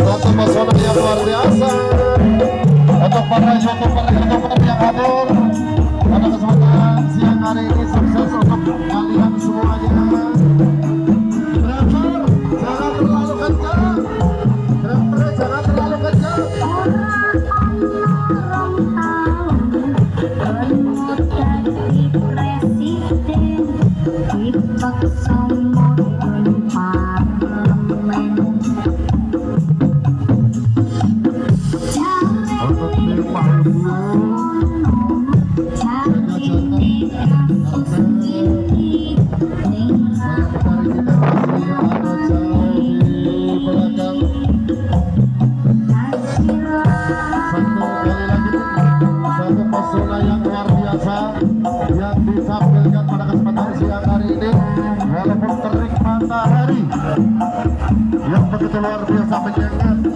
Satu pesona yang luar biasa untuk para youtuber yang hadir pada kesempatan siang hari ini. Sukses untuk kalian semuanya. Driver jangan terlalu kencang, driver jangan terlalu kencang. Pesona yang luar biasa yang ditampilkan pada kesempatan siang hari ini, walaupun terik matahari yang begitu luar biasa menyengat.